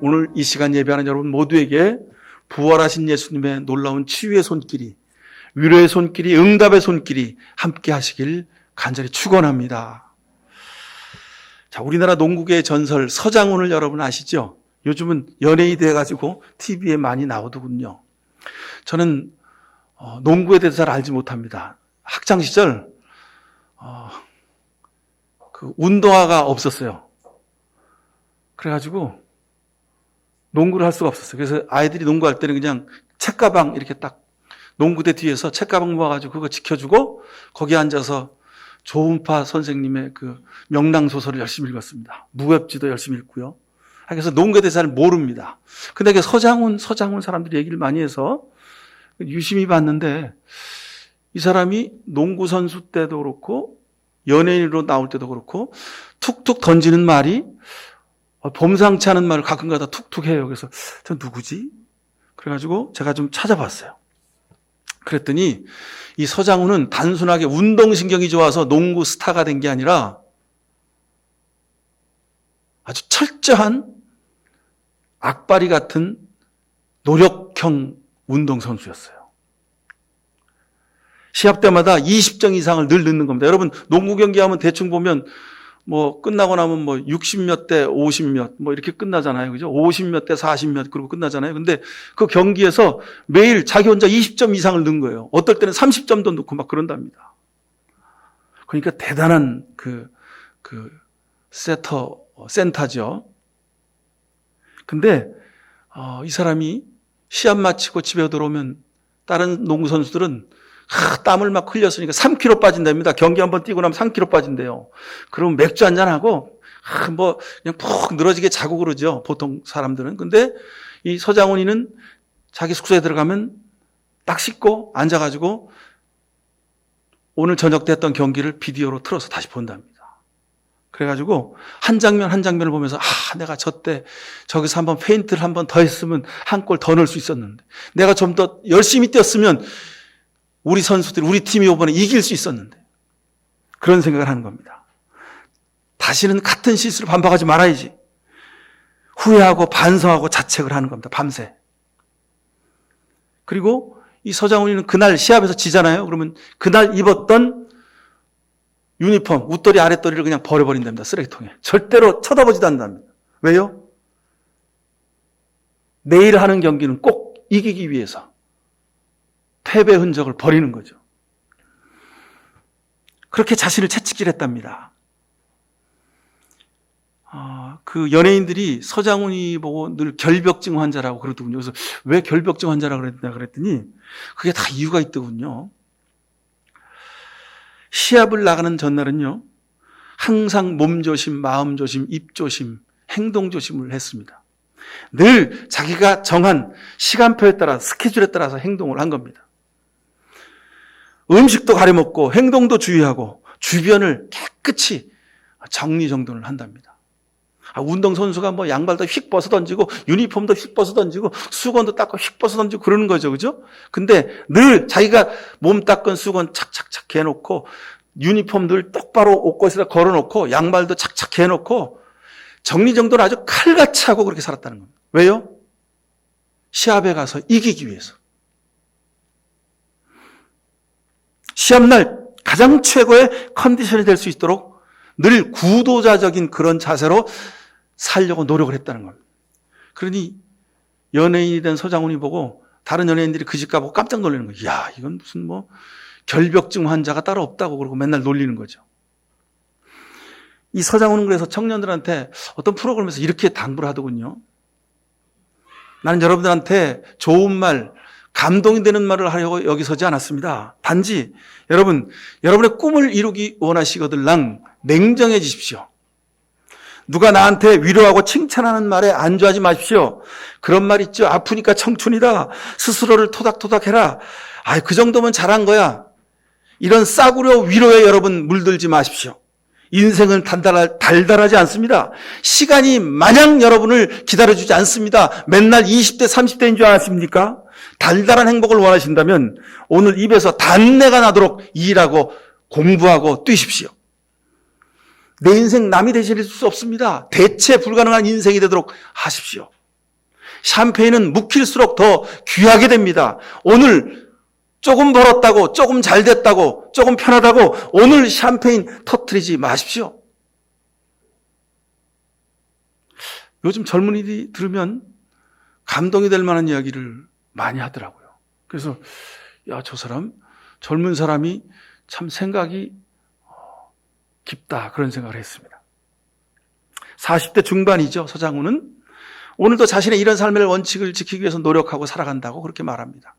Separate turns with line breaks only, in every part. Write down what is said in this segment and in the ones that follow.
오늘 이 시간 예배하는 여러분 모두에게 부활하신 예수님의 놀라운 치유의 손길이, 위로의 손길이, 응답의 손길이 함께 하시길 간절히 축원합니다. 자, 우리나라 농구계의 전설 서장훈을 여러분 아시죠? 요즘은 연예인이 돼가지고 TV에 많이 나오더군요. 저는 농구에 대해서 잘 알지 못합니다. 학창시절 그 운동화가 없었어요. 그래가지고 농구를 할 수가 없었어요. 그래서 아이들이 농구할 때는 그냥 책가방 이렇게 딱 농구대 뒤에서 책가방 모아가지고 그거 지켜주고 거기 앉아서 조은파 선생님의 그 명랑소설을 열심히 읽었습니다. 무협지도 열심히 읽고요. 그래서 농구에 대해서 잘 모릅니다. 근데 서장훈 사람들이 얘기를 많이 해서 유심히 봤는데 이 사람이 농구 선수 때도 그렇고 연예인으로 나올 때도 그렇고 툭툭 던지는 말이 범상치 않은 말을 가끔가다 툭툭 해요. 그래서 저 누구지? 그래가지고 제가 좀 찾아봤어요. 그랬더니 이 서장훈은 단순하게 운동신경이 좋아서 농구 스타가 된 게 아니라 아주 철저한 악바리 같은 노력형 운동선수였어요. 시합 때마다 20점 이상을 늘 넣는 겁니다. 여러분 농구 경기하면 대충 보면 뭐 끝나고 나면 뭐 60몇 대 50몇 뭐 이렇게 끝나잖아요. 그죠? 50몇 대 40몇 그러고 끝나잖아요. 근데 그 경기에서 매일 자기 혼자 20점 이상을 넣은 거예요. 어떨 때는 30점도 넣고 막 그런답니다. 그러니까 대단한 센터죠. 근데 이 사람이 시합 마치고 집에 들어오면 다른 농구 선수들은 땀을 막 흘렸으니까 3kg 빠진답니다. 경기 한번 뛰고 나면 3kg 빠진대요. 그러면 맥주 한잔하고 뭐 그냥 푹 늘어지게 자고 그러죠. 보통 사람들은. 근데 이 서장훈이는 자기 숙소에 들어가면 딱 씻고 앉아가지고 오늘 저녁 때 했던 경기를 비디오로 틀어서 다시 본답니다. 그래가지고 한 장면 한 장면을 보면서 내가 저때 저기서 한번 페인트를 한번 더 했으면 한 골 더 넣을 수 있었는데 내가 좀 더 열심히 뛰었으면 우리 선수들이 우리 팀이 이번에 이길 수 있었는데 그런 생각을 하는 겁니다. 다시는 같은 실수를 반복하지 말아야지. 후회하고 반성하고 자책을 하는 겁니다. 밤새. 그리고 이 서장훈이는 그날 시합에서 지잖아요. 그러면 그날 입었던 유니폼, 웃더리 아랫더리를 그냥 버려버린답니다. 쓰레기통에. 절대로 쳐다보지도 않는답니다. 왜요? 내일 하는 경기는 꼭 이기기 위해서 패배 흔적을 버리는 거죠. 그렇게 자신을 채찍질했답니다. 그 연예인들이 서장훈이 보고 늘 결벽증 환자라고 그러더군요. 그래서 왜 결벽증 환자라고 그랬더니 그게 다 이유가 있더군요. 시합을 나가는 전날은요, 항상 몸 조심, 마음 조심, 입 조심, 행동 조심을 했습니다. 늘 자기가 정한 시간표에 따라 스케줄에 따라서 행동을 한 겁니다. 음식도 가려 먹고 행동도 주의하고 주변을 깨끗이 정리정돈을 한답니다. 운동선수가 뭐 양발도 휙 벗어 던지고 유니폼도 휙 벗어 던지고 수건도 닦고 휙 벗어 던지고 그러는 거죠. 그죠? 근데 늘 자기가 몸 닦은 수건 착착착 해놓고 유니폼 늘 똑바로 옷걸이에다 걸어놓고 양발도 착착 해놓고 정리정돈을 아주 칼같이 하고 그렇게 살았다는 겁니다. 왜요? 시합에 가서 이기기 위해서. 시합날 가장 최고의 컨디션이 될 수 있도록 늘 구도자적인 그런 자세로 살려고 노력을 했다는 겁니다. 그러니 연예인이 된 서장훈이 보고 다른 연예인들이 그 집 가보고 깜짝 놀라는 거예요. 야, 이건 무슨 뭐 결벽증 환자가 따로 없다고 그러고 맨날 놀리는 거죠. 이 서장훈은 그래서 청년들한테 어떤 프로그램에서 이렇게 당부를 하더군요. 나는 여러분들한테 좋은 말, 감동이 되는 말을 하려고 여기 서지 않았습니다. 단지 여러분의 꿈을 이루기 원하시거들랑 냉정해지십시오. 누가 나한테 위로하고 칭찬하는 말에 안주하지 마십시오. 그런 말 있죠. 아프니까 청춘이다. 스스로를 토닥토닥 해라. 그 정도면 잘한 거야. 이런 싸구려 위로에 여러분 물들지 마십시오. 인생은 달달하지 않습니다. 시간이 마냥 여러분을 기다려주지 않습니다. 맨날 20대, 30대인 줄 아십니까? 달달한 행복을 원하신다면 오늘 입에서 단내가 나도록 일하고 공부하고 뛰십시오. 내 인생 남이 되실 수 없습니다. 대체 불가능한 인생이 되도록 하십시오. 샴페인은 묵힐수록 더 귀하게 됩니다. 오늘 조금 벌었다고, 조금 잘 됐다고, 조금 편하다고 오늘 샴페인 터뜨리지 마십시오. 요즘 젊은이들이 들으면 감동이 될 만한 이야기를 많이 하더라고요. 그래서 야, 저 사람, 젊은 사람이 참 생각이 깊다, 그런 생각을 했습니다. 40대 중반이죠, 서장훈은. 오늘도 자신의 이런 삶의 원칙을 지키기 위해서 노력하고 살아간다고 그렇게 말합니다.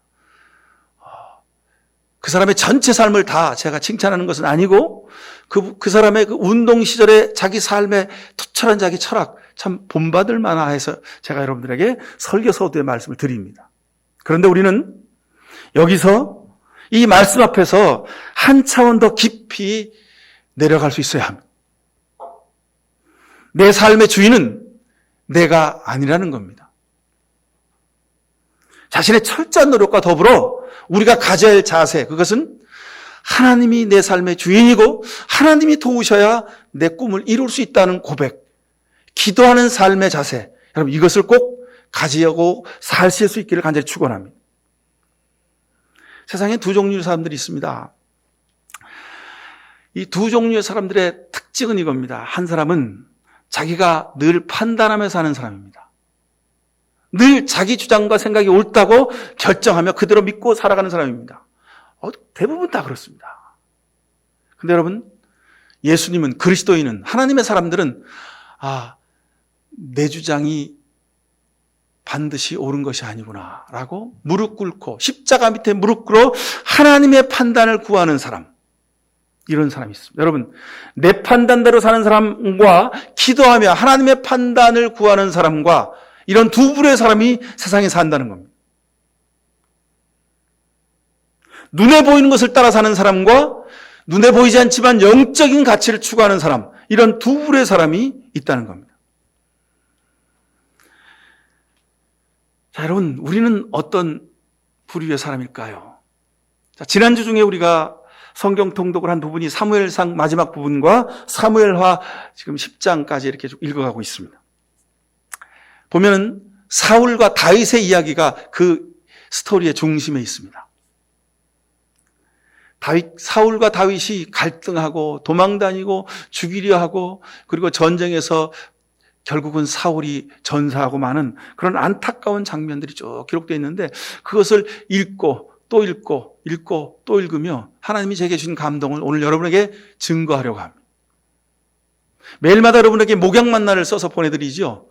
그 사람의 전체 삶을 다 제가 칭찬하는 것은 아니고 그 사람의 그 운동 시절의 자기 삶의 투철한 자기 철학 참 본받을 만해서 제가 여러분들에게 설교서두의 말씀을 드립니다. 그런데 우리는 여기서 이 말씀 앞에서 한 차원 더 깊이 내려갈 수 있어야 합니다. 내 삶의 주인은 내가 아니라는 겁니다. 자신의 철저한 노력과 더불어 우리가 가져야 할 자세, 그것은 하나님이 내 삶의 주인이고 하나님이 도우셔야 내 꿈을 이룰 수 있다는 고백, 기도하는 삶의 자세, 여러분 이것을 꼭 가지고 사실 수 있기를 간절히 축원합니다. 세상에 두 종류의 사람들이 있습니다. 이 두 종류의 사람들의 특징은 이겁니다. 한 사람은 자기가 늘 판단하며 사는 사람입니다. 늘 자기 주장과 생각이 옳다고 결정하며 그대로 믿고 살아가는 사람입니다. 대부분 다 그렇습니다. 근데 여러분, 예수님은, 그리스도인은, 하나님의 사람들은 내 주장이 반드시 옳은 것이 아니구나 라고 무릎 꿇고 십자가 밑에 무릎 꿇어 하나님의 판단을 구하는 사람, 이런 사람이 있습니다. 여러분, 내 판단대로 사는 사람과 기도하며 하나님의 판단을 구하는 사람과 이런 두 부류의 사람이 세상에 산다는 겁니다. 눈에 보이는 것을 따라 사는 사람과 눈에 보이지 않지만 영적인 가치를 추구하는 사람, 이런 두 부류의 사람이 있다는 겁니다. 자, 여러분, 우리는 어떤 부류의 사람일까요? 자, 지난주 중에 우리가 성경 통독을 한 부분이 사무엘상 마지막 부분과 사무엘하 지금 10장까지 이렇게 쭉 읽어가고 있습니다. 보면은 사울과 다윗의 이야기가 그 스토리의 중심에 있습니다. 사울과 다윗이 갈등하고 도망다니고 죽이려 하고 그리고 전쟁에서 결국은 사울이 전사하고 마는 그런 안타까운 장면들이 쭉 기록되어 있는데 그것을 읽고 또 읽고 또 읽으며 하나님이 제게 주신 감동을 오늘 여러분에게 증거하려고 합니다. 매일마다 여러분에게 목양 만나를 써서 보내드리죠.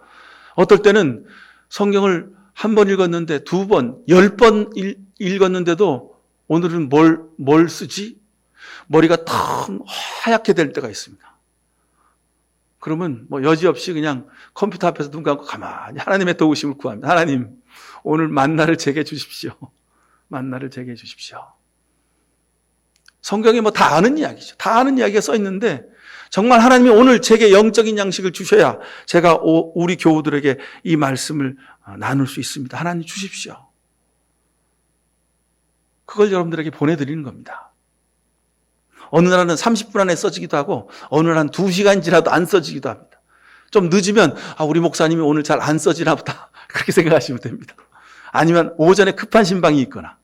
어떨 때는 성경을 한 번 읽었는데 두 번, 10번 읽었는데도 오늘은 뭘 쓰지? 머리가 텅 하얗게 될 때가 있습니다. 그러면 여지없이 그냥 컴퓨터 앞에서 눈 감고 가만히 하나님의 도우심을 구합니다. 하나님, 오늘 만나를 제게 주십시오. 만나를 제게 해주십시오. 성경에 다 아는 이야기죠. 다 아는 이야기가 써 있는데 정말 하나님이 오늘 제게 영적인 양식을 주셔야 제가 우리 교우들에게 이 말씀을 나눌 수 있습니다. 하나님 주십시오. 그걸 여러분들에게 보내드리는 겁니다. 어느 날은 30분 안에 써지기도 하고 어느 날은 2시간 지나도 안 써지기도 합니다. 좀 늦으면 우리 목사님이 오늘 잘 안 써지나 보다 그렇게 생각하시면 됩니다. 아니면 오전에 급한 신방이 있거나.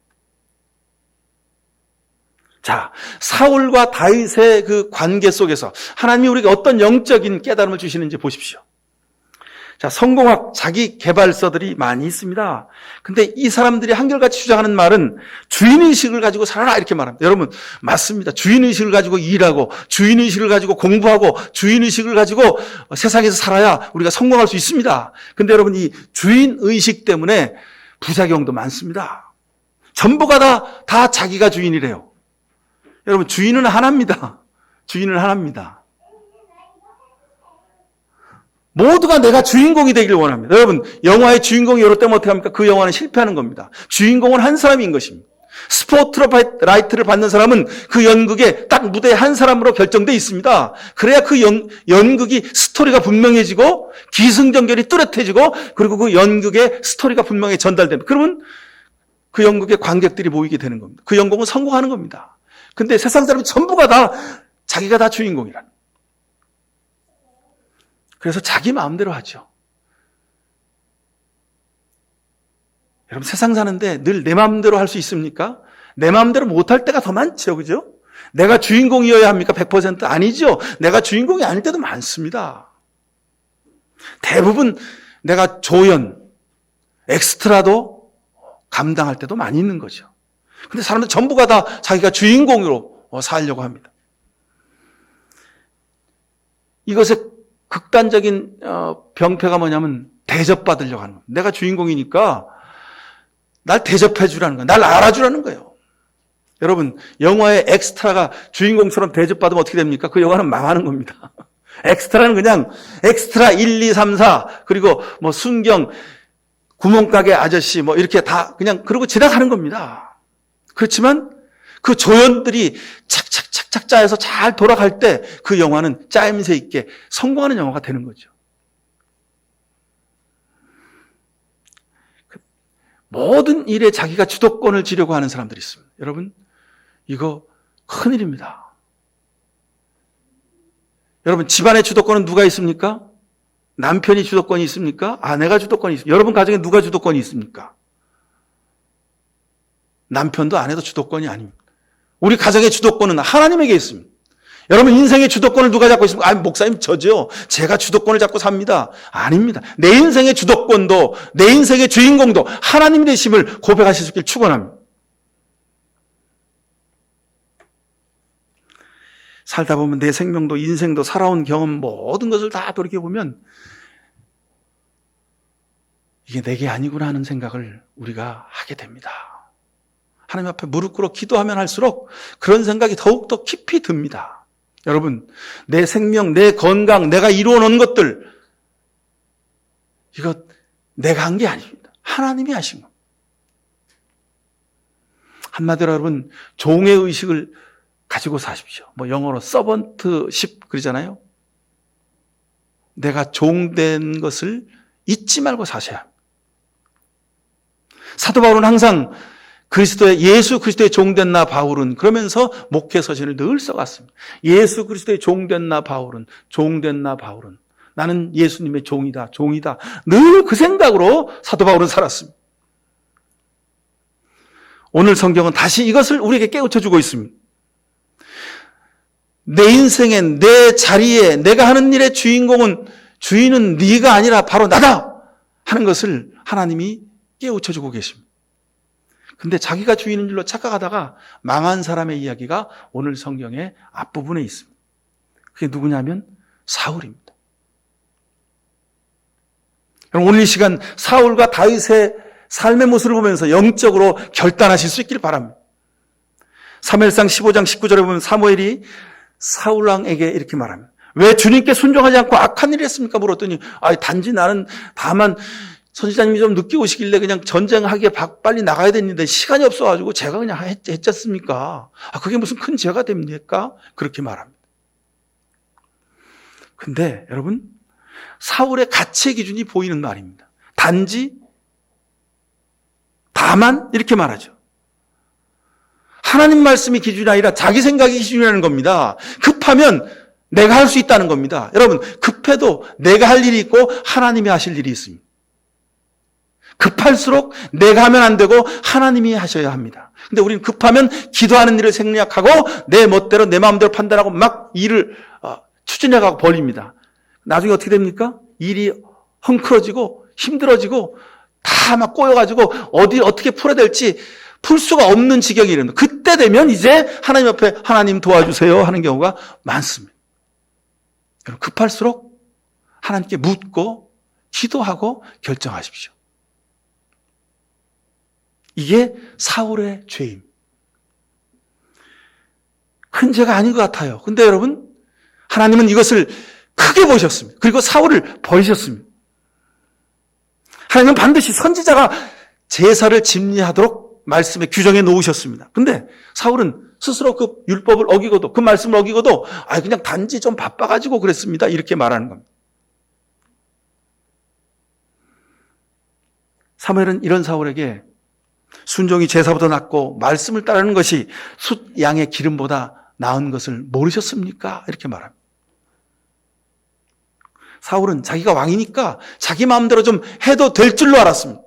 자, 사울과 다윗의 그 관계 속에서 하나님이 우리에게 어떤 영적인 깨달음을 주시는지 보십시오. 자, 성공학 자기 개발서들이 많이 있습니다. 근데 이 사람들이 한결같이 주장하는 말은 주인의식을 가지고 살아라 이렇게 말합니다. 여러분, 맞습니다. 주인의식을 가지고 일하고 주인의식을 가지고 공부하고 주인의식을 가지고 세상에서 살아야 우리가 성공할 수 있습니다. 근데 여러분, 이 주인의식 때문에 부작용도 많습니다. 전부가 다 자기가 주인이래요. 여러분, 주인은 하나입니다. 주인은 하나입니다. 모두가 내가 주인공이 되길 원합니다. 여러분, 영화의 주인공이 여러 때면 어떻게 합니까? 그 영화는 실패하는 겁니다. 주인공은 한 사람인 것입니다. 스포트라이트를 받는 사람은 그 연극에 딱 무대에 한 사람으로 결정되어 있습니다. 그래야 그 연극이 스토리가 분명해지고 기승전결이 뚜렷해지고 그리고 그 연극의 스토리가 분명히 전달됩니다. 그러면 그 연극의 관객들이 모이게 되는 겁니다. 그 연극은 성공하는 겁니다. 근데 세상 사람이 전부가 다 자기가 다 주인공이라는. 그래서 자기 마음대로 하죠. 여러분, 세상 사는데 늘 내 마음대로 할 수 있습니까? 내 마음대로 못할 때가 더 많죠. 그죠? 내가 주인공이어야 합니까? 100% 아니죠. 내가 주인공이 아닐 때도 많습니다. 대부분 내가 조연, 엑스트라도 감당할 때도 많이 있는 거죠. 근데 사람들 전부가 다 자기가 주인공으로 살려고 합니다. 이것의 극단적인 병폐가 뭐냐면 대접받으려고 하는 거예요. 내가 주인공이니까 날 대접해 주라는 거예요. 날 알아주라는 거예요. 여러분, 영화의 엑스트라가 주인공처럼 대접받으면 어떻게 됩니까? 그 영화는 망하는 겁니다. 엑스트라는 그냥 엑스트라 1, 2, 3, 4 그리고 뭐 순경, 구멍가게 아저씨 뭐 이렇게 다 그냥 그러고 지나가는 겁니다. 그렇지만 그 조연들이 착착착착 짜여서 잘 돌아갈 때 그 영화는 짜임새 있게 성공하는 영화가 되는 거죠. 모든 일에 자기가 주도권을 쥐려고 하는 사람들이 있습니다. 여러분, 이거 큰일입니다. 여러분, 집안의 주도권은 누가 있습니까? 남편이 주도권이 있습니까? 아내가 주도권이 있습니까? 여러분 가정에 누가 주도권이 있습니까? 남편도 아내도 주도권이 아닙니다. 우리 가정의 주도권은 하나님에게 있습니다. 여러분, 인생의 주도권을 누가 잡고 있습니까? 목사님 저죠. 제가 주도권을 잡고 삽니다. 아닙니다. 내 인생의 주도권도 내 인생의 주인공도 하나님이 되심을 고백하실 수 있길 축원합니다. 살다 보면 내 생명도 인생도 살아온 경험 모든 것을 다 돌이켜보면 이게 내게 아니구나 하는 생각을 우리가 하게 됩니다. 하나님 앞에 무릎 꿇어 기도하면 할수록 그런 생각이 더욱더 깊이 듭니다. 여러분, 내 생명, 내 건강, 내가 이루어놓은 것들 이거 내가 한 게 아닙니다. 하나님이 하신 겁니다. 한마디로 여러분, 종의 의식을 가지고 사십시오. 뭐 영어로 서번트십 그러잖아요. 내가 종된 것을 잊지 말고 사셔야 합니다. 사도 바울은 항상 예수 그리스도의 종된 나 바울은 그러면서 목회 서신을 늘 써갔습니다. 예수 그리스도의 종된 나 바울은 종된 나 바울은 나는 예수님의 종이다. 늘 그 생각으로 사도 바울은 살았습니다. 오늘 성경은 다시 이것을 우리에게 깨우쳐주고 있습니다. 내 인생에 내 자리에 내가 하는 일의 주인은 네가 아니라 바로 나다 하는 것을 하나님이 깨우쳐주고 계십니다. 근데 자기가 주인인 줄로 착각하다가 망한 사람의 이야기가 오늘 성경의 앞부분에 있습니다. 그게 누구냐면 사울입니다. 오늘 이 시간 사울과 다윗의 삶의 모습을 보면서 영적으로 결단하실 수 있길 바랍니다. 사무엘상 15장 19절에 보면 사무엘이 사울왕에게 이렇게 말합니다. 왜 주님께 순종하지 않고 악한 일을 했습니까? 물었더니 단지 나는 다만 선지자님이 좀 늦게 오시길래 그냥 전쟁하기에 빨리 나가야 됐는데 시간이 없어가지고 제가 그냥 했지 않습니까? 그게 무슨 큰 죄가 됩니까? 그렇게 말합니다. 근데 여러분, 사울의 가치의 기준이 보이는 말입니다. 단지, 다만 이렇게 말하죠. 하나님 말씀이 기준이 아니라 자기 생각이 기준이라는 겁니다. 급하면 내가 할 수 있다는 겁니다. 여러분, 급해도 내가 할 일이 있고 하나님이 하실 일이 있습니다. 급할수록 내가 하면 안 되고 하나님이 하셔야 합니다. 근데 우리는 급하면 기도하는 일을 생략하고 내 멋대로 내 마음대로 판단하고 막 일을 추진해가고 벌립니다. 나중에 어떻게 됩니까? 일이 헝클어지고 힘들어지고 다 막 꼬여가지고 어떻게 풀어야 될지 풀 수가 없는 지경이 이릅니다. 그때 되면 이제 하나님 앞에 하나님 도와주세요 하는 경우가 많습니다. 여러분, 급할수록 하나님께 묻고 기도하고 결정하십시오. 이게 사울의 죄임. 큰 죄가 아닌 것 같아요. 근데 여러분, 하나님은 이것을 크게 보셨습니다. 그리고 사울을 버리셨습니다. 하나님은 반드시 선지자가 제사를 집리하도록 말씀에 규정해 놓으셨습니다. 근데 사울은 스스로 그 율법을 어기고도 그 말씀을 어기고도 그냥 단지 좀 바빠가지고 그랬습니다. 이렇게 말하는 겁니다. 사무엘은 이런 사울에게 순종이 제사보다 낫고 말씀을 따르는 것이 숫 양의 기름보다 나은 것을 모르셨습니까? 이렇게 말합니다. 사울은 자기가 왕이니까 자기 마음대로 좀 해도 될 줄로 알았습니다.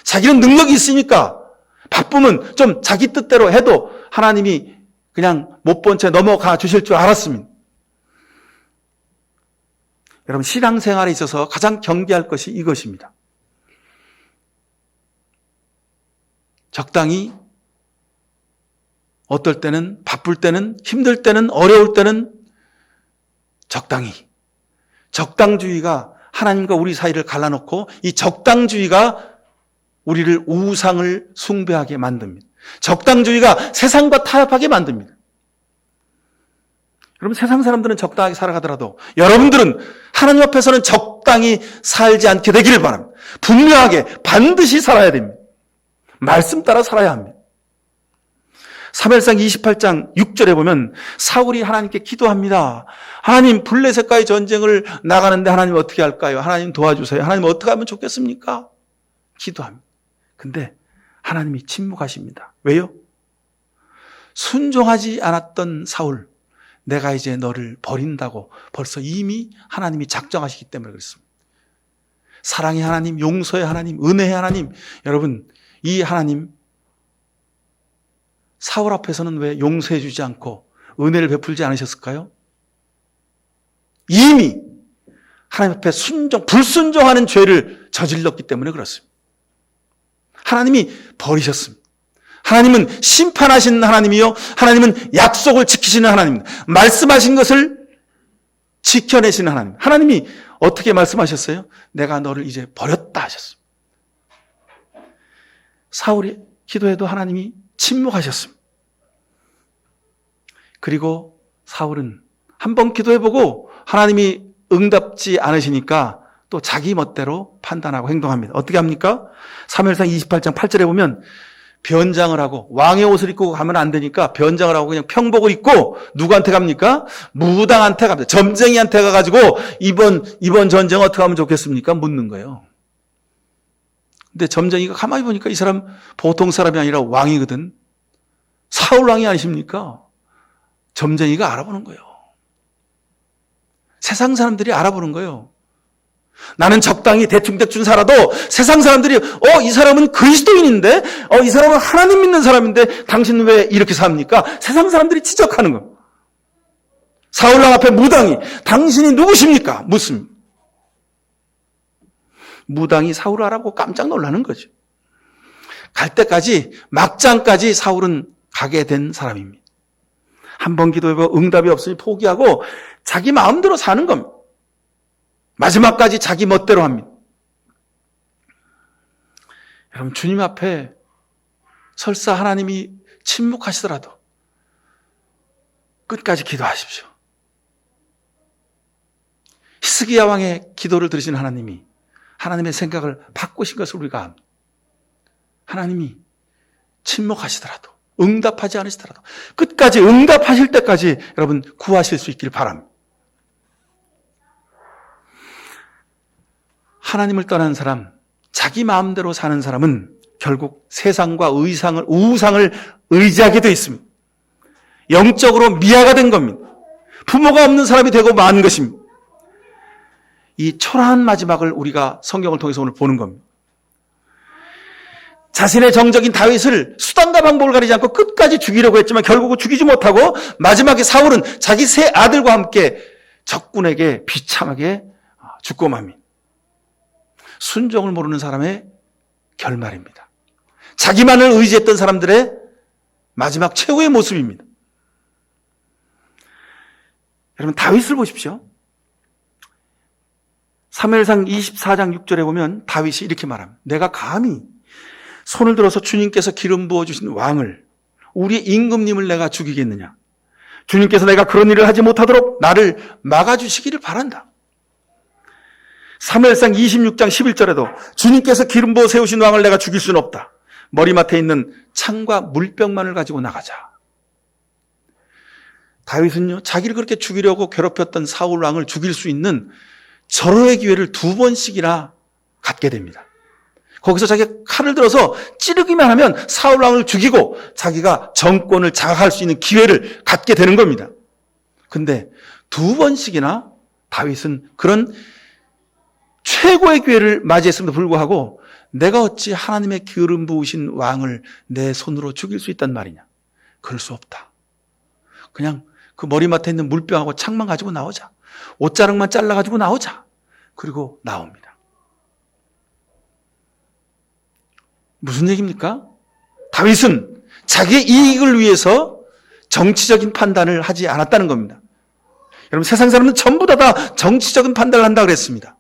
자기는 능력이 있으니까 바쁘면 좀 자기 뜻대로 해도 하나님이 그냥 못 본 채 넘어가 주실 줄 알았습니다. 여러분, 신앙생활에 있어서 가장 경계할 것이 이것입니다. 적당히, 어떨 때는, 바쁠 때는, 힘들 때는, 어려울 때는 적당히. 적당주의가 하나님과 우리 사이를 갈라놓고 이 적당주의가 우리를 우상을 숭배하게 만듭니다. 적당주의가 세상과 타협하게 만듭니다. 여러분, 세상 사람들은 적당하게 살아가더라도 여러분들은 하나님 앞에서는 적당히 살지 않게 되기를 바랍니다. 분명하게 반드시 살아야 됩니다. 말씀 따라 살아야 합니다. 사무엘상 28장 6절에 보면 사울이 하나님께 기도합니다. 하나님, 블레셋과의 전쟁을 나가는데 하나님 어떻게 할까요? 하나님 도와주세요. 하나님 어떻게 하면 좋겠습니까? 기도합니다. 근데 하나님이 침묵하십니다. 왜요? 순종하지 않았던 사울, 내가 이제 너를 버린다고 벌써 이미 하나님이 작정하시기 때문에 그렇습니다. 사랑의 하나님, 용서의 하나님, 은혜의 하나님, 여러분, 이 하나님 사울 앞에서는 왜 용서해 주지 않고 은혜를 베풀지 않으셨을까요? 이미 하나님 앞에 불순종하는 죄를 저질렀기 때문에 그렇습니다. 하나님이 버리셨습니다. 하나님은 심판하신 하나님이요, 하나님은 약속을 지키시는 하나님입니다. 말씀하신 것을 지켜내시는 하나님. 하나님이 어떻게 말씀하셨어요? 내가 너를 이제 버렸다 하셨습니다. 사울이 기도해도 하나님이 침묵하셨습니다. 그리고 사울은 한번 기도해보고 하나님이 응답지 않으시니까 또 자기 멋대로 판단하고 행동합니다. 어떻게 합니까? 사무엘상 28장 8절에 보면 변장을 하고, 왕의 옷을 입고 가면 안 되니까 변장을 하고 그냥 평복을 입고 누구한테 갑니까? 무당한테 갑니다. 점쟁이한테 가가지고 이번 전쟁 어떻게 하면 좋겠습니까? 묻는 거예요. 근데 점쟁이가 가만히 보니까 이 사람 보통 사람이 아니라 왕이거든. 사울 왕이 아니십니까? 점쟁이가 알아보는 거예요. 세상 사람들이 알아보는 거예요. 나는 적당히 대충대충 살아도 세상 사람들이 이 사람은 그리스도인인데, 이 사람은 하나님 믿는 사람인데 당신은 왜 이렇게 삽니까? 세상 사람들이 지적하는 거예요. 사울왕 앞에 무당이 당신이 누구십니까? 묻습니다. 무당이 사울을 알아보고 깜짝 놀라는 거죠. 갈 때까지, 막장까지 사울은 가게 된 사람입니다. 한 번 기도해보고 응답이 없으니 포기하고 자기 마음대로 사는 겁니다. 마지막까지 자기 멋대로 합니다. 여러분, 주님 앞에 설사 하나님이 침묵하시더라도 끝까지 기도하십시오. 히스기야 왕의 기도를 들으신 하나님이 하나님의 생각을 바꾸신 것을 우리가 압니다. 하나님이 침묵하시더라도, 응답하지 않으시더라도 끝까지 응답하실 때까지 여러분 구하실 수 있기를 바랍니다. 하나님을 떠난 사람, 자기 마음대로 사는 사람은 결국 세상과 우상을 의지하게 되어 있습니다. 영적으로 미아가 된 겁니다. 부모가 없는 사람이 되고 만 것입니다. 이 초라한 마지막을 우리가 성경을 통해서 오늘 보는 겁니다. 자신의 정적인 다윗을 수단과 방법을 가리지 않고 끝까지 죽이려고 했지만 결국은 죽이지 못하고 마지막에 사울은 자기 세 아들과 함께 적군에게 비참하게 죽고 맙니다. 순종을 모르는 사람의 결말입니다. 자기만을 의지했던 사람들의 마지막 최후의 모습입니다. 여러분, 다윗을 보십시오. 사무엘상 24장 6절에 보면 다윗이 이렇게 말합니다. 내가 감히 손을 들어서 주님께서 기름 부어주신 왕을, 우리 임금님을 내가 죽이겠느냐. 주님께서 내가 그런 일을 하지 못하도록 나를 막아주시기를 바란다. 사무엘상 26장 11절에도 주님께서 기름 부어 세우신 왕을 내가 죽일 수는 없다. 머리맡에 있는 창과 물병만을 가지고 나가자. 다윗은요, 자기를 그렇게 죽이려고 괴롭혔던 사울 왕을 죽일 수 있는 절호의 기회를 2번씩이나 갖게 됩니다. 거기서 자기가 칼을 들어서 찌르기만 하면 사울 왕을 죽이고 자기가 정권을 장악할 수 있는 기회를 갖게 되는 겁니다. 근데 2번씩이나 다윗은 그런 최고의 기회를 맞이했음에도 불구하고 내가 어찌 하나님의 기름 부으신 왕을 내 손으로 죽일 수 있단 말이냐? 그럴 수 없다. 그냥 그 머리맡에 있는 물병하고 창만 가지고 나오자. 옷자락만 잘라가지고 나오자. 그리고 나옵니다. 무슨 얘기입니까? 다윗은 자기의 이익을 위해서 정치적인 판단을 하지 않았다는 겁니다. 여러분, 세상 사람은 전부 다 정치적인 판단을 한다고 그랬습니다.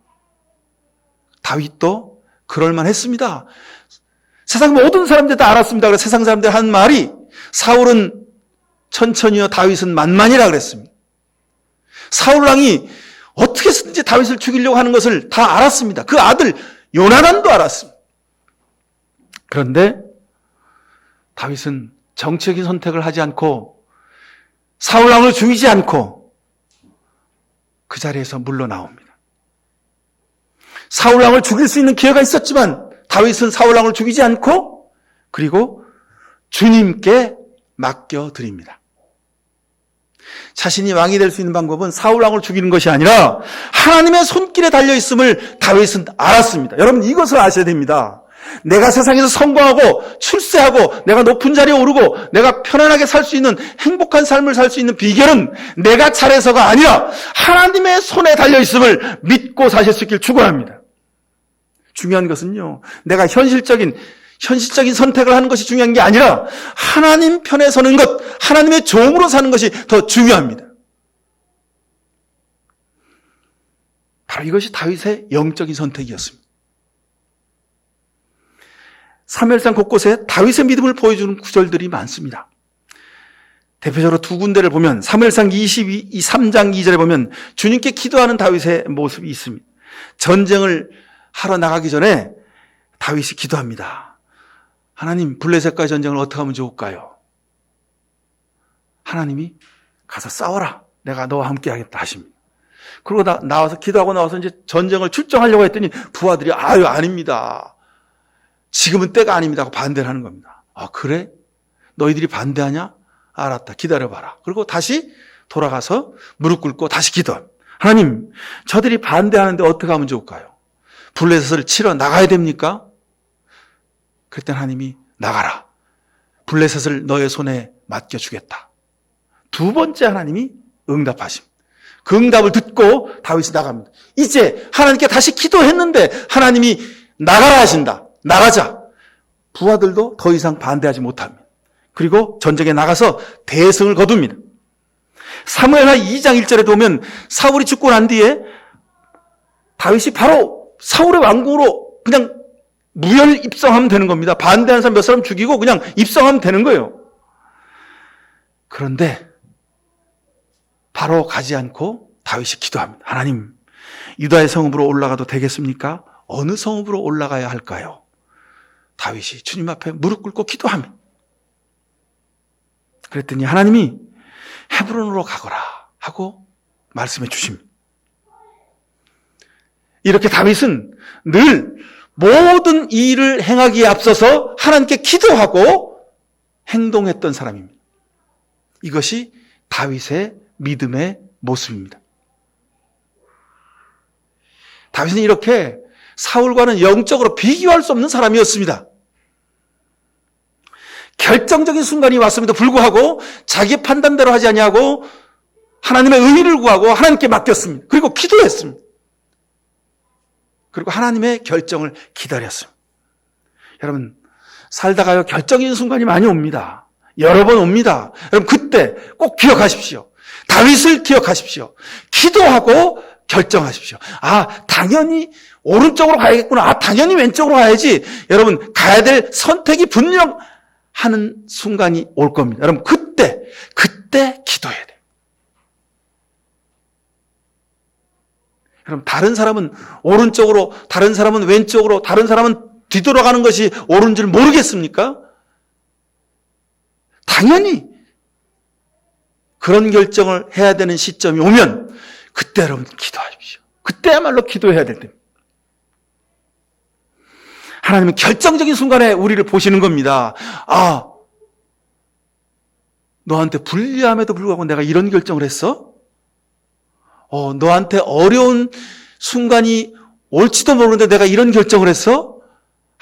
다윗도 그럴만 했습니다. 세상 모든 사람들이 다 알았습니다. 그래서 세상 사람들이 한 말이 사울은 천천히요, 다윗은 만만이라 그랬습니다. 사울 왕이 어떻게 해서든지 다윗을 죽이려고 하는 것을 다 알았습니다. 그 아들 요나단도 알았습니다. 그런데 다윗은 정치적인 선택을 하지 않고 사울 왕을 죽이지 않고 그 자리에서 물러나옵니다. 사울 왕을 죽일 수 있는 기회가 있었지만 다윗은 사울 왕을 죽이지 않고 그리고 주님께 맡겨드립니다. 자신이 왕이 될 수 있는 방법은 사울 왕을 죽이는 것이 아니라 하나님의 손길에 달려있음을 다윗은 알았습니다. 여러분, 이것을 아셔야 됩니다. 내가 세상에서 성공하고 출세하고 내가 높은 자리에 오르고 내가 편안하게 살 수 있는 행복한 삶을 살 수 있는 비결은 내가 잘해서가 아니라 하나님의 손에 달려있음을 믿고 사실 수 있길 축원합니다. 중요한 것은요, 내가 현실적인 선택을 하는 것이 중요한 게 아니라 하나님 편에 서는 것, 하나님의 종으로 사는 것이 더 중요합니다. 바로 이것이 다윗의 영적인 선택이었습니다. 사무엘상 곳곳에 다윗의 믿음을 보여주는 구절들이 많습니다. 대표적으로 두 군데를 보면 사무엘상 3장 2절에 보면 주님께 기도하는 다윗의 모습이 있습니다. 전쟁을 하러 나가기 전에 다윗이 기도합니다. 하나님, 블레셋과의 전쟁을 어떻게 하면 좋을까요? 하나님이 가서 싸워라. 내가 너와 함께 하겠다 하십니다. 그리고 나와서 기도하고 나와서 이제 전쟁을 출정하려고 했더니 부하들이 아닙니다. 지금은 때가 아닙니다 하고 반대를 하는 겁니다. 아, 그래? 너희들이 반대하냐? 알았다. 기다려봐라. 그리고 다시 돌아가서 무릎 꿇고 다시 기도합니다. 하나님, 저들이 반대하는데 어떻게 하면 좋을까요? 블레셋을 치러 나가야 됩니까? 그때 하나님이 나가라. 블레셋을 너의 손에 맡겨주겠다. 두 번째 하나님이 응답하십니다. 그 응답을 듣고 다윗이 나갑니다. 이제 하나님께 다시 기도했는데 하나님이 나가라 하신다. 나가자. 부하들도 더 이상 반대하지 못합니다. 그리고 전쟁에 나가서 대승을 거둡니다. 사무엘하 2장 1절에 보면 사울이 죽고 난 뒤에 다윗이 바로 사울의 왕궁으로 그냥 무혈 입성하면 되는 겁니다. 반대하는 사람 몇 사람 죽이고 그냥 입성하면 되는 거예요. 그런데 바로 가지 않고 다윗이 기도합니다. 하나님, 유다의 성읍으로 올라가도 되겠습니까? 어느 성읍으로 올라가야 할까요? 다윗이 주님 앞에 무릎 꿇고 기도합니다. 그랬더니 하나님이 헤브론으로 가거라 하고 말씀해 주십니다. 이렇게 다윗은 늘 모든 일을 행하기에 앞서서 하나님께 기도하고 행동했던 사람입니다. 이것이 다윗의 믿음의 모습입니다. 다윗은 이렇게 사울과는 영적으로 비교할 수 없는 사람이었습니다. 결정적인 순간이 왔음에도 불구하고 자기 판단대로 하지 아니하고 하나님의 의를 구하고 하나님께 맡겼습니다. 그리고 기도했습니다. 그리고 하나님의 결정을 기다렸습니다. 여러분, 살다가요 결정적인 순간이 많이 옵니다. 여러 번 옵니다. 여러분, 그때 꼭 기억하십시오. 다윗을 기억하십시오. 기도하고 결정하십시오. 아, 당연히 오른쪽으로 가야겠구나. 아, 당연히 왼쪽으로 가야지. 여러분, 가야 될 선택이 분명하는 순간이 올 겁니다. 여러분, 그때 기도해야 돼요. 여러분, 다른 사람은 오른쪽으로, 다른 사람은 왼쪽으로, 다른 사람은 뒤돌아가는 것이 옳은 줄 모르겠습니까? 당연히 그런 결정을 해야 되는 시점이 오면 그때 여러분 기도하십시오. 그때야말로 기도해야 될 때입니다. 하나님은 결정적인 순간에 우리를 보시는 겁니다. 아, 너한테 불리함에도 불구하고 내가 이런 결정을 했어? 너한테 어려운 순간이 올지도 모르는데 내가 이런 결정을 했어?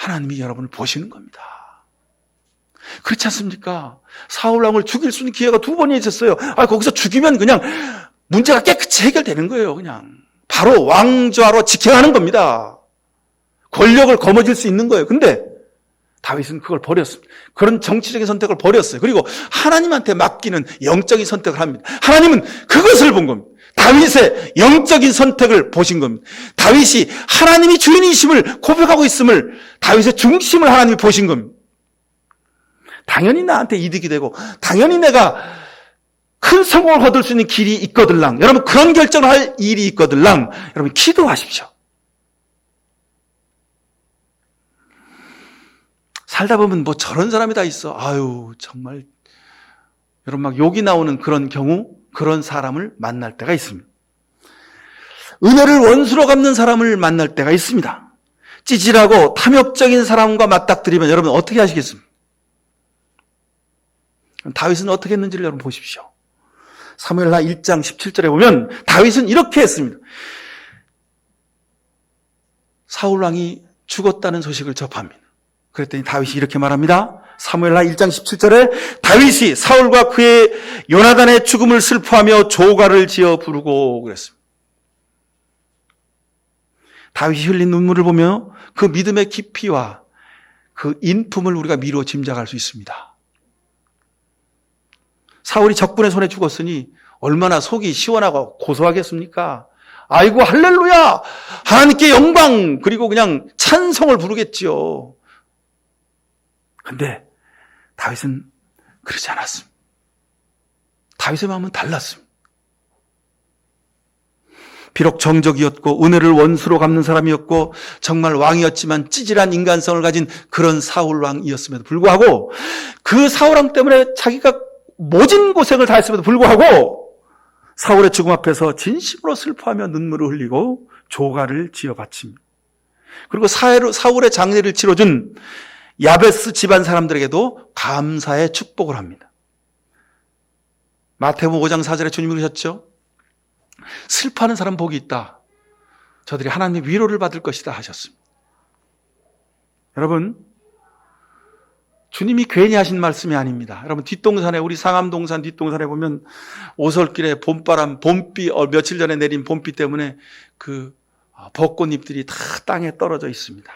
하나님이 여러분을 보시는 겁니다. 그렇지 않습니까? 사울왕을 죽일 수 있는 기회가 2번이 있었어요. 거기서 죽이면 그냥 문제가 깨끗이 해결되는 거예요. 그냥 바로 왕좌로 직행하는 겁니다. 권력을 거머쥘 수 있는 거예요. 근데 다윗은 그걸 버렸습니다. 그런 정치적인 선택을 버렸어요. 그리고 하나님한테 맡기는 영적인 선택을 합니다. 하나님은 그것을 본 겁니다. 다윗의 영적인 선택을 보신 겁니다. 다윗이 하나님이 주인이심을 고백하고 있음을, 다윗의 중심을 하나님이 보신 겁니다. 당연히 나한테 이득이 되고 당연히 내가 큰 성공을 거둘 수 있는 길이 있거들랑, 여러분 그런 결정을 할 일이 있거들랑, 여러분 기도하십시오. 살다 보면 뭐 저런 사람이 다 있어. 정말 여러분 막 욕이 나오는 그런 경우, 그런 사람을 만날 때가 있습니다. 은혜를 원수로 갚는 사람을 만날 때가 있습니다. 찌질하고 탐욕적인 사람과 맞닥뜨리면 여러분 어떻게 하시겠습니까? 다윗은 어떻게 했는지를 여러분 보십시오. 사무엘하 1장 17절에 보면 다윗은 이렇게 했습니다. 사울왕이 죽었다는 소식을 접합니다. 그랬더니 다윗이 이렇게 말합니다. 사무엘하 1장 17절에 다윗이 사울과 그의 요나단의 죽음을 슬퍼하며 조가를 지어 부르고 그랬습니다. 다윗이 흘린 눈물을 보며 그 믿음의 깊이와 그 인품을 우리가 미루어 짐작할 수 있습니다. 사울이 적군의 손에 죽었으니 얼마나 속이 시원하고 고소하겠습니까? 아이고 할렐루야! 하나님께 영광! 그리고 그냥 찬송을 부르겠지요. 근데 다윗은 그러지 않았습니다. 다윗의 마음은 달랐습니다. 비록 정적이었고 은혜를 원수로 갚는 사람이었고 정말 왕이었지만 찌질한 인간성을 가진 그런 사울왕이었음에도 불구하고 그 사울왕 때문에 자기가 모진 고생을 다했음에도 불구하고 사울의 죽음 앞에서 진심으로 슬퍼하며 눈물을 흘리고 조가를 지어 바칩니다. 그리고 사울의 장례를 치러준 야베스 집안 사람들에게도 감사의 축복을 합니다. 마태복음 5장 4절에 주님이 그러셨죠. 슬퍼하는 사람 복이 있다. 저들이 하나님의 위로를 받을 것이다 하셨습니다. 여러분, 주님이 괜히 하신 말씀이 아닙니다. 여러분 뒷동산에, 우리 상암동산 뒷동산에 보면 오솔길에 봄바람, 봄비, 며칠 전에 내린 봄비 때문에 그 벚꽃잎들이 다 땅에 떨어져 있습니다.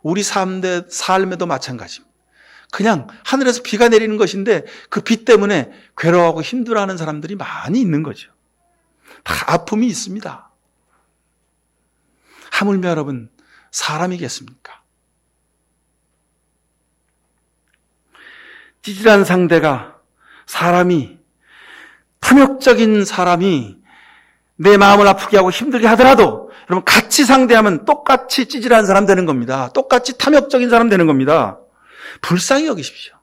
우리 삶에도 마찬가지입니다. 그냥 하늘에서 비가 내리는 것인데 그 비 때문에 괴로워하고 힘들어하는 사람들이 많이 있는 거죠. 다 아픔이 있습니다. 하물며 여러분 사람이겠습니까? 찌질한 상대가, 사람이, 탐욕적인 사람이 내 마음을 아프게 하고 힘들게 하더라도 여러분 같이 상대하면 똑같이 찌질한 사람 되는 겁니다. 똑같이 탐욕적인 사람 되는 겁니다. 불쌍히 여기십시오.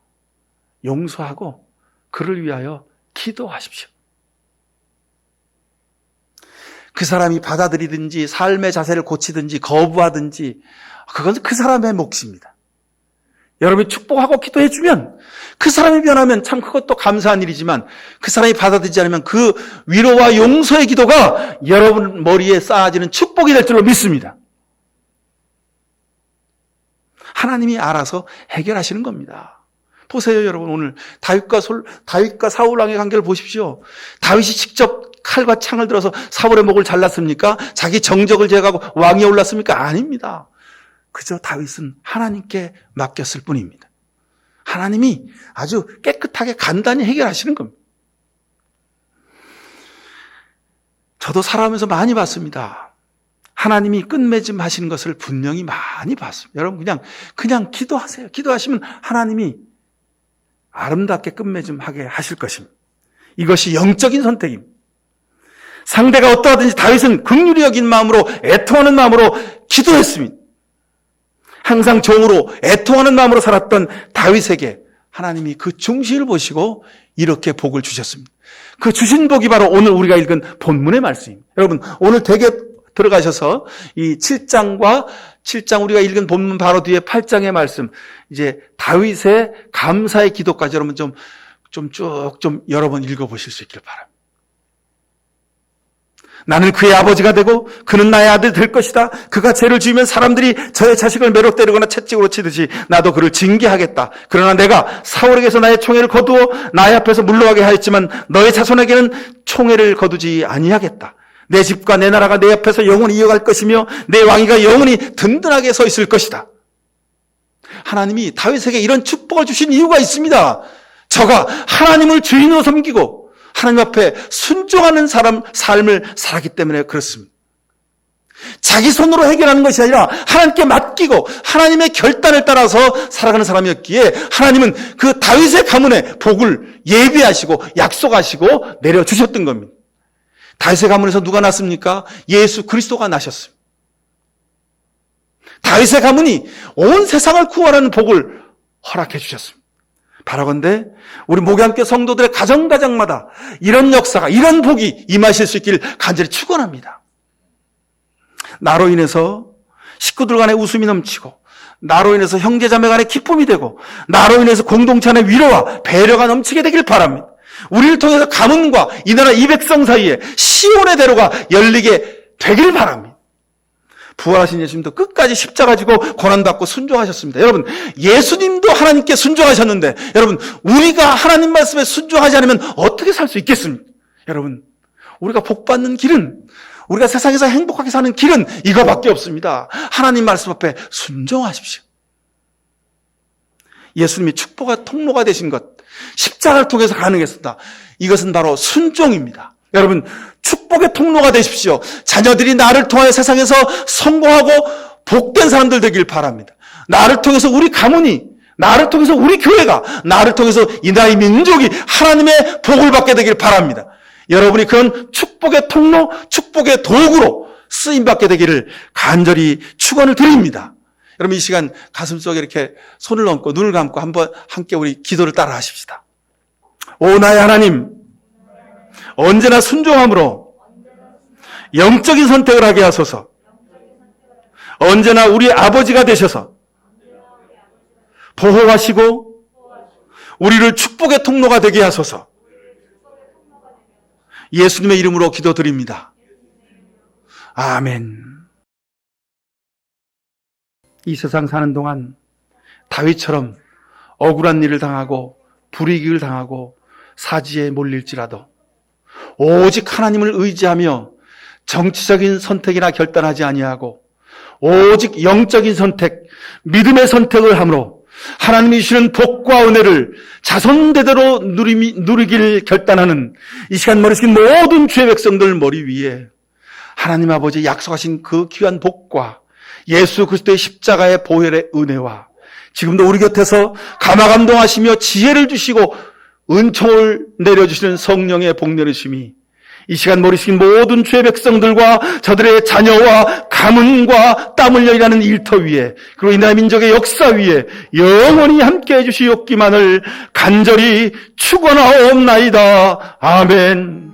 용서하고 그를 위하여 기도하십시오. 그 사람이 받아들이든지 삶의 자세를 고치든지 거부하든지 그건 그 사람의 몫입니다. 여러분이 축복하고 기도해 주면 그 사람이 변하면 참 그것도 감사한 일이지만 그 사람이 받아들이지 않으면 그 위로와 용서의 기도가 여러분 머리에 쌓아지는 축복이 될 줄로 믿습니다. 하나님이 알아서 해결하시는 겁니다. 보세요, 여러분. 오늘 다윗과 사울 왕의 관계를 보십시오. 다윗이 직접 칼과 창을 들어서 사울의 목을 잘랐습니까? 자기 정적을 제거하고 왕위에 올랐습니까? 아닙니다. 그저 다윗은 하나님께 맡겼을 뿐입니다. 하나님이 아주 깨끗하게 간단히 해결하시는 겁니다. 저도 살아오면서 많이 봤습니다. 하나님이 끝맺음 하시는 것을 분명히 많이 봤습니다. 여러분 그냥 기도하세요. 기도하시면 하나님이 아름답게 끝맺음 하게 하실 것입니다. 이것이 영적인 선택입니다. 상대가 어떠하든지 다윗은 긍휼히 여긴 마음으로, 애통하는 마음으로 기도했습니다. 항상 종으로 애통하는 마음으로 살았던 다윗에게 하나님이 그 중심을 보시고 이렇게 복을 주셨습니다. 그 주신 복이 바로 오늘 우리가 읽은 본문의 말씀입니다. 여러분 오늘 댁에 들어가셔서 이 7장 우리가 읽은 본문 바로 뒤에 8장의 말씀, 이제 다윗의 감사의 기도까지 여러분 좀 여러 번 읽어보실 수 있길 바랍니다. 나는 그의 아버지가 되고 그는 나의 아들 될 것이다. 그가 죄를 지으면 사람들이 저의 자식을 매로 때리거나 채찍으로 치듯이 나도 그를 징계하겠다. 그러나 내가 사울에게서 나의 총애를 거두어 나의 앞에서 물러가게 하였지만 너의 자손에게는 총애를 거두지 아니하겠다. 내 집과 내 나라가 내 앞에서 영원히 이어갈 것이며 내 왕위가 영원히 든든하게 서 있을 것이다. 하나님이 다윗에게 이런 축복을 주신 이유가 있습니다. 저가 하나님을 주인으로 섬기고 하나님 앞에 순종하는 삶을 살았기 때문에 그렇습니다. 자기 손으로 해결하는 것이 아니라 하나님께 맡기고 하나님의 결단을 따라서 살아가는 사람이었기에 하나님은 그 다윗의 가문에 복을 예비하시고 약속하시고 내려주셨던 겁니다. 다윗의 가문에서 누가 났습니까? 예수 그리스도가 나셨습니다. 다윗의 가문이 온 세상을 구원하는 복을 허락해 주셨습니다. 바라건대 우리 목양교 성도들의 가정가정마다 이런 역사가, 이런 복이 임하실 수 있기를 간절히 축원합니다. 나로 인해서 식구들 간에 웃음이 넘치고, 나로 인해서 형제자매 간에 기쁨이 되고, 나로 인해서 공동체 안에 위로와 배려가 넘치게 되길 바랍니다. 우리를 통해서 가문과 이 나라 이 백성 사이에 시온의 대로가 열리게 되길 바랍니다. 부활하신 예수님도 끝까지 십자가 지고 고난받고 순종하셨습니다. 여러분, 예수님도 하나님께 순종하셨는데 여러분, 우리가 하나님 말씀에 순종하지 않으면 어떻게 살 수 있겠습니까? 여러분, 우리가 복받는 길은, 우리가 세상에서 행복하게 사는 길은 이거밖에 없습니다. 하나님 말씀 앞에 순종하십시오. 예수님이 축복의 통로가 되신 것, 십자가를 통해서 가능했습니다. 이것은 바로 순종입니다. 여러분, 축복의 통로가 되십시오. 자녀들이 나를 통하여 세상에서 성공하고 복된 사람들 되길 바랍니다. 나를 통해서 우리 가문이, 나를 통해서 우리 교회가, 나를 통해서 이 나라의 민족이 하나님의 복을 받게 되길 바랍니다. 여러분이 그런 축복의 통로, 축복의 도구로 쓰임받게 되기를 간절히 축원을 드립니다. 여러분, 이 시간 가슴속에 이렇게 손을 얹고 눈을 감고 한번 함께 우리 기도를 따라 하십시다. 오 나의 하나님, 언제나 순종함으로 영적인 선택을 하게 하소서. 언제나 우리 아버지가 되셔서 보호하시고 우리를 축복의 통로가 되게 하소서. 예수님의 이름으로 기도드립니다. 아멘. 이 세상 사는 동안 다윗처럼 억울한 일을 당하고 불이익을 당하고 사지에 몰릴지라도 오직 하나님을 의지하며 정치적인 선택이나 결단하지 아니하고 오직 영적인 선택, 믿음의 선택을 함으로 하나님이 주시는 복과 은혜를 자손대대로 누리길 결단하는 이 시간 머리 숙인 모든 주의 백성들 머리 위에 하나님 아버지 약속하신 그 귀한 복과 예수 그리스도의 십자가의 보혈의 은혜와 지금도 우리 곁에서 감화감동하시며 지혜를 주시고 은총을 내려주시는 성령의 복 내리심이 이 시간 머리 숙인 모든 주의 백성들과 저들의 자녀와 가문과 땀 흘려 일하는 일터 위에 그리고 이 나라 민족의 역사 위에 영원히 함께해 주시옵기만을 간절히 축원하옵나이다. 아멘.